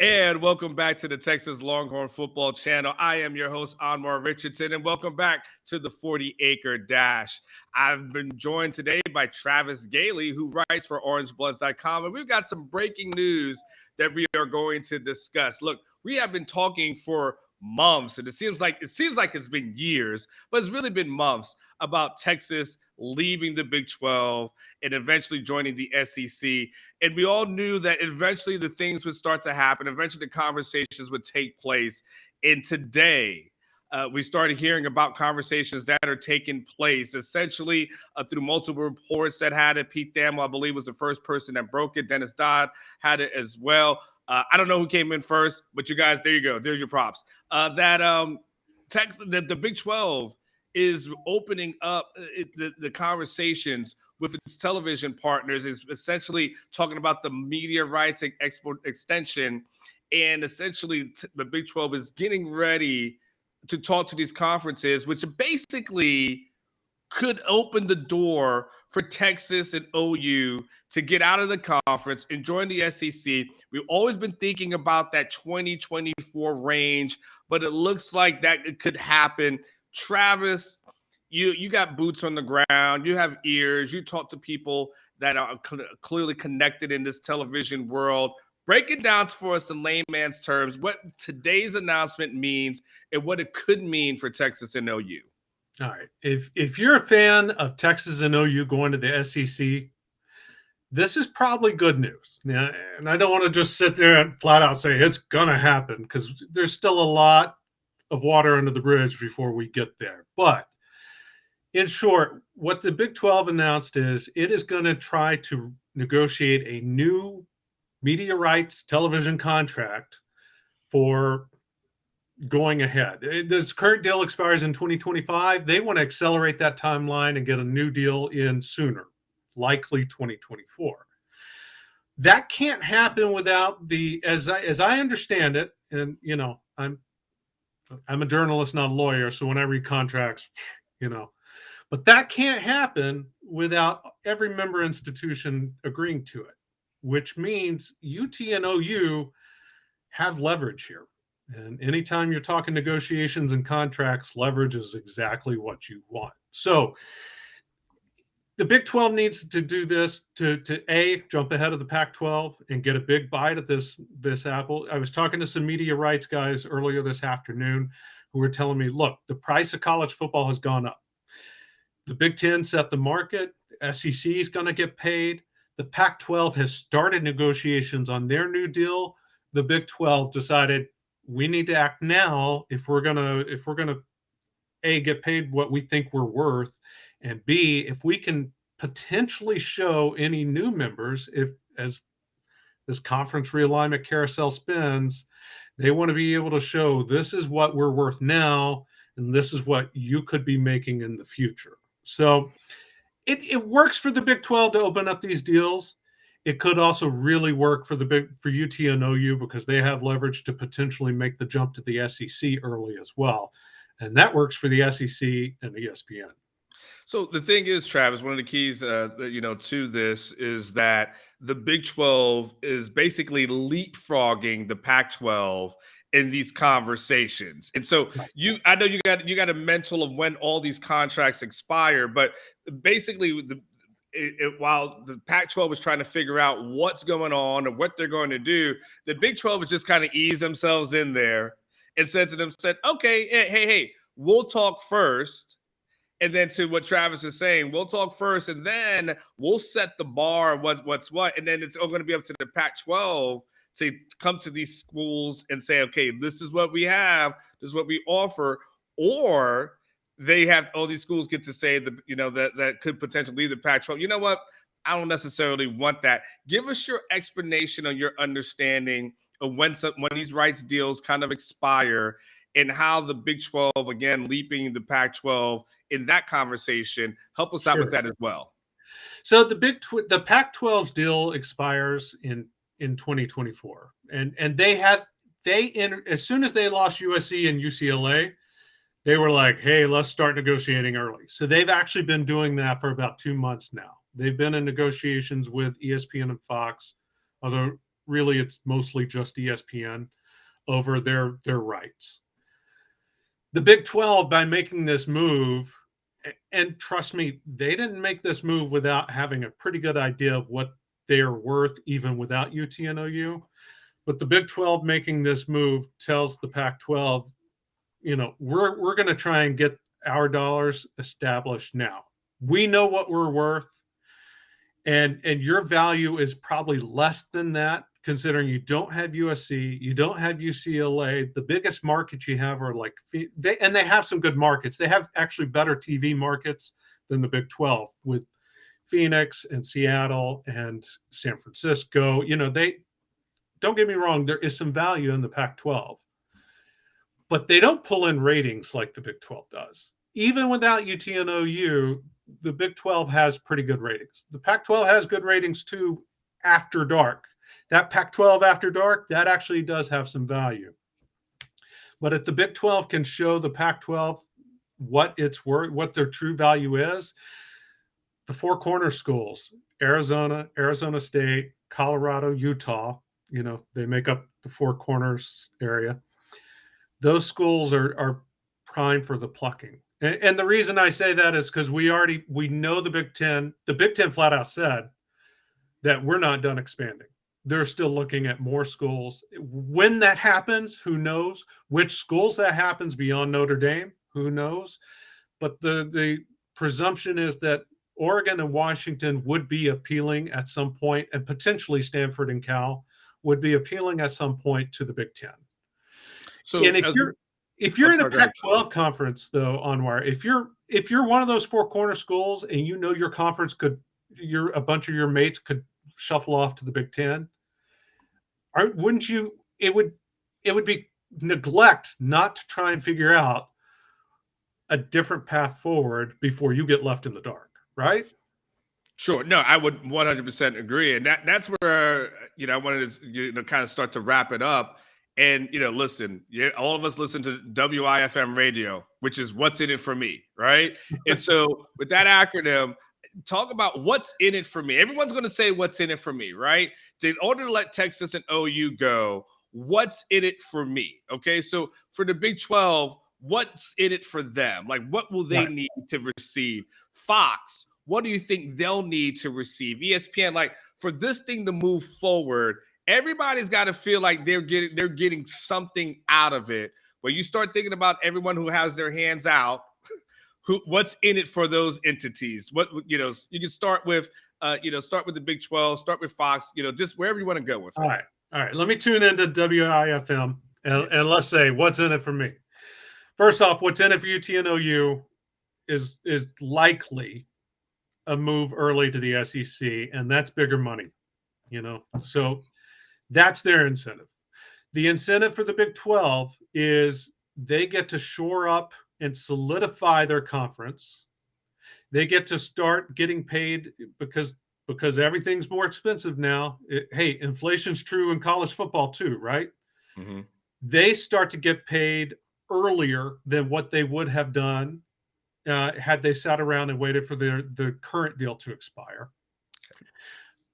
And welcome back to the Texas Longhorn Football Channel. I am your host, Anwar Richardson, and welcome back to the 40-Acre Dash. I've been joined today by Travis Gailey, ww writes for OrangeBloods.com, and we've got some breaking news that we are going to discuss. Look, we have been talking for months, and it seems like it's been years, but it's really been months about Texas leaving the Big 12 and eventually joining the SEC. And we all knew that eventually the things would start to happen. Eventually the conversations would take place. And today, we started hearing about conversations that are taking place, essentially through multiple reports that had it. Pete Thamel, I believe, was the first person that broke it. Dennis Dodd had it as well. I don't know who came in first, but you guys, there you go. There's your props. The Big 12 is opening up the conversations with its television partners, is essentially talking about the media rights and export extension. And essentially the Big 12 is getting ready to talk to these conferences, which basically could open the door for Texas and OU to get out of the conference and join the SEC. We've always been thinking about that 2024 range, but it looks like that it could happen. Travis, you got boots on the ground. You have ears. You talk to people that are clearly connected in this television world. Break it down for us in layman's terms what today's announcement means and what it could mean for Texas and OU. All right. If you're a fan of Texas and OU going to the SEC, this is probably good news. Now, and I don't want to just sit there and flat out say it's going to happen, because there's still a lot of water under the bridge before we get there. But in short, what the Big 12 announced is it is going to try to negotiate a new media rights television contract for going ahead. This current deal expires in 2025. They want to accelerate that timeline and get a new deal in sooner, likely 2024. That can't happen without as I understand it, and I'm a journalist, not a lawyer, so when I read contracts, but that can't happen without every member institution agreeing to it, which means UT and OU have leverage here. And anytime you're talking negotiations and contracts, leverage is exactly what you want. So the Big 12 needs to do this to jump ahead of the Pac-12 and get a big bite at this apple. I was talking to some media rights guys earlier this afternoon who were telling me, look, the price of college football has gone up. The Big 10 set the market. The SEC is going to get paid. The Pac-12 has started negotiations on their new deal. The Big 12 decided we need to act now if we're gonna A, get paid what we think we're worth, and B, if we can potentially show any new members, if as this conference realignment carousel spins, they want to be able to show this is what we're worth now, and this is what you could be making in the future. So it works for the Big 12 to open up these deals. It could also really work for UT and OU because they have leverage to potentially make the jump to the SEC early as well. And that works for the SEC and ESPN. So the thing is, Travis, one of the keys, to this is that the Big 12 is basically leapfrogging the Pac-12 in these conversations. And so I know you got a mental of when all these contracts expire, but basically while the Pac-12 was trying to figure out what's going on and what they're going to do, the Big 12 has just kind of eased themselves in there and said, okay, hey, we'll talk first. And then to what Travis is saying, we'll talk first, and then we'll set the bar, what's what. And then it's all going to be up to the Pac-12 to come to these schools and say, okay, this is what we have, this is what we offer. Or they have all these schools get to say that could potentially leave the Pac-12. You know what? I don't necessarily want that. Give us your explanation on your understanding of when these rights deals kind of expire and how the Big 12, again, leaping the Pac-12 in that conversation. Help us out with that as well. So the Pac-12's deal expires in 2024. And as soon as they lost USC and UCLA, they were like, hey, let's start negotiating early. So they've actually been doing that for about 2 months now. They've been in negotiations with ESPN and Fox, although really it's mostly just ESPN over their rights. The Big 12, by making this move, and trust me, they didn't make this move without having a pretty good idea of what they are worth, even without UT and OU. But the Big 12 making this move tells the Pac 12, we're going to try and get our dollars established now. We know what we're worth, and your value is probably less than that, considering you don't have USC, you don't have UCLA. The biggest markets you have are they have some good markets. They have actually better TV markets than the Big 12 with Phoenix and Seattle and San Francisco. They don't get me wrong, there is some value in the Pac-12, but they don't pull in ratings like the Big 12 does. Even without UT and OU, the Big 12 has pretty good ratings. The Pac-12 has good ratings too after dark. That Pac-12 after dark, that actually does have some value. But if the Big 12 can show the Pac-12 what it's worth, what their true value is, the four corner schools, Arizona, Arizona State, Colorado, Utah, they make up the Four Corners area. Those schools are prime for the plucking. And the reason I say that is because we know the Big Ten. The Big Ten flat out said that we're not done expanding. They're still looking at more schools. When that happens, who knows? Which schools that happens beyond Notre Dame, who knows? But the presumption is that Oregon and Washington would be appealing at some point, and potentially Stanford and Cal would be appealing at some point to the Big Ten. So, and if you're in a Pac-12 conference, though, Anwar, if you're one of those four corner schools and your conference a bunch of your mates could shuffle off to the Big Ten, wouldn't you? It would be neglect not to try and figure out a different path forward before you get left in the dark, right? Sure. No, I would 100% agree. And that's where, I wanted to, kind of start to wrap it up. And, listen, all of us listen to WIFM radio, which is what's in it for me, right? And so with that acronym, talk about what's in it for me. Everyone's going to say what's in it for me, right? In order to let Texas and OU go, what's in it for me? Okay, so for the Big 12, what's in it for them? Like, what will they need to receive? Fox, what do you think they'll need to receive? ESPN, like, for this thing to move forward, everybody's got to feel like they're getting something out of it. When you start thinking about everyone who has their hands out, what's in it for those entities? What you can start with, start with the Big 12, start with Fox, just wherever you want to go with it. All right. Let me tune into WIFM and let's say what's in it for me. First off, what's in it for UT and OU is likely a move early to the SEC, and that's bigger money. So that's their incentive. The incentive for the Big 12 is they get to shore up and solidify their conference. They get to start getting paid because everything's more expensive now. Hey, inflation's true in college football too, right? Mm-hmm. They start to get paid earlier than what they would have done had they sat around and waited for the current deal to expire.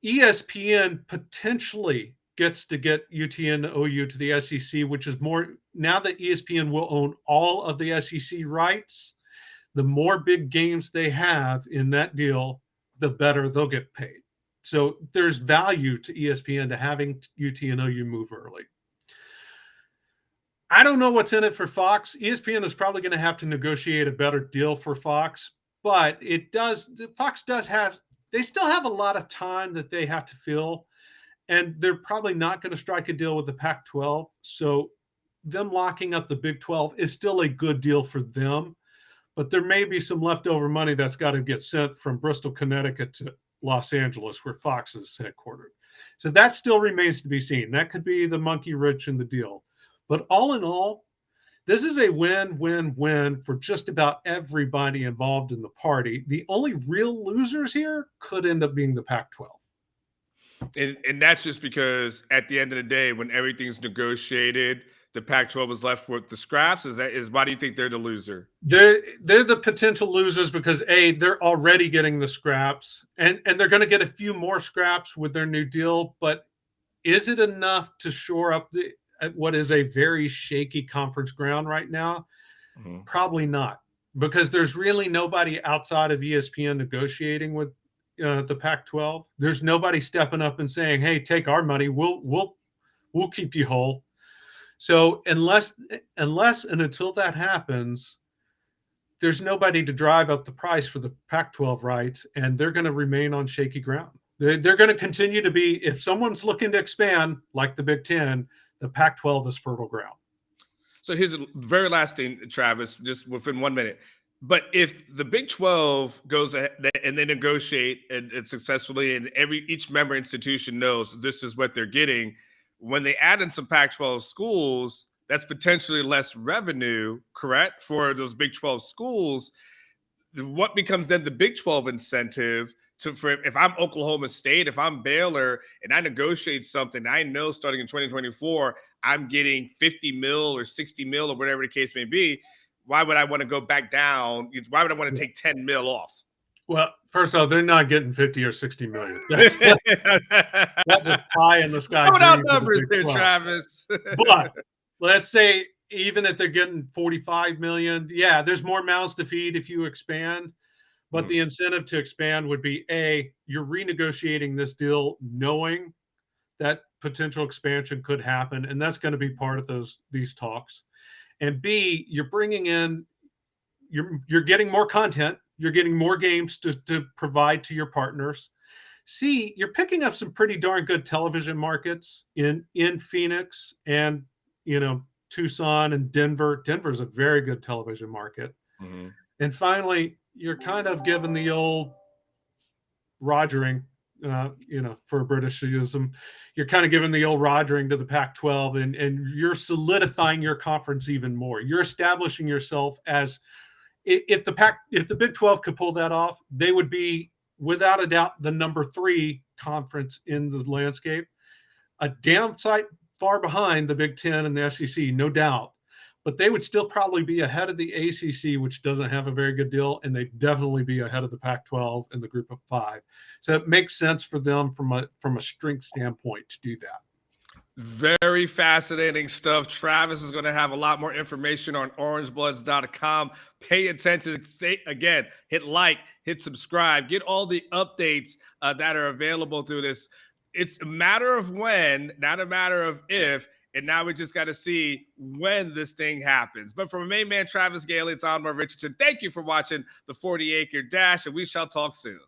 ESPN potentially gets to get UT and OU to the SEC, which is more now that ESPN will own all of the SEC rights. The more big games they have in that deal, the better they'll get paid. So there's value to ESPN to having UT and OU move early. I don't know what's in it for Fox. ESPN is probably going to have to negotiate a better deal for Fox, but Fox they still have a lot of time that they have to fill, and they're probably not going to strike a deal with the Pac-12. So them locking up the Big 12 is still a good deal for them, but there may be some leftover money that's got to get sent from Bristol, Connecticut to Los Angeles, where Fox is headquartered. So that still remains to be seen. That could be the monkey wrench in the deal. But all in all, this is a win-win-win for just about everybody involved in the party. The only real losers here could end up being the Pac-12. And that's just because at the end of the day, when everything's negotiated, the Pac-12 is left with the scraps. Why do you think they're the loser? They're the potential losers because they're already getting the scraps, and they're going to get a few more scraps with their new deal. But Is it enough to shore up what is a very shaky conference ground right now? Mm-hmm. Probably not, because there's really nobody outside of ESPN negotiating with the Pac-12. There's nobody stepping up and saying, "Hey, take our money. We'll keep you whole." So unless and until that happens, there's nobody to drive up the price for the Pac-12 rights, and they're going to remain on shaky ground. They're going to continue to be, if someone's looking to expand like the Big Ten, the Pac-12 is fertile ground. So here's the very last thing, Travis, just within 1 minute. But if the Big 12 goes ahead and they negotiate and successfully, and each member institution knows this is what they're getting, when they add in some Pac-12 schools, that's potentially less revenue, correct, for those Big 12 schools. What becomes then the Big 12 incentive for if I'm Oklahoma State, if I'm Baylor, and I negotiate something, I know starting in 2024, I'm getting 50 mil or 60 mil or whatever the case may be. Why would I want to go back down? Why would I want to take 10 mil off? Well, first off, they're not getting 50 or 60 million. That's a pie in the sky. Throw out numbers there, Travis. But let's say even if they're getting 45 million, yeah, there's more mouths to feed if you expand. But the incentive to expand would be, A, you're renegotiating this deal knowing that potential expansion could happen, and that's going to be part of these talks. And B, you're bringing in, you're getting more content, you're getting more games to provide to your partners. C, you're picking up some pretty darn good television markets in Phoenix and, Tucson and Denver. Denver's a very good television market. Mm-hmm. And finally, you're kind of given the old rogering, for Britishism, you're kind of giving the old rogering to the Pac-12, and you're solidifying your conference even more. You're establishing yourself as, if the Big 12 could pull that off, they would be without a doubt the number 3 conference in the landscape. A downside far behind the Big 10 and the SEC, no doubt. But they would still probably be ahead of the ACC, which doesn't have a very good deal, and they'd definitely be ahead of the Pac-12 and the Group of 5. So it makes sense for them from a strength standpoint to do that. Very fascinating stuff. Travis is going to have a lot more information on orangebloods.com. Pay attention. Again, hit like, hit subscribe, get all the updates that are available through this. It's a matter of when, not a matter of if. And now we just got to see when this thing happens. But from main man Travis Gailey, it's Anwar Richardson. Thank you for watching the 40 Acre Dash, and we shall talk soon.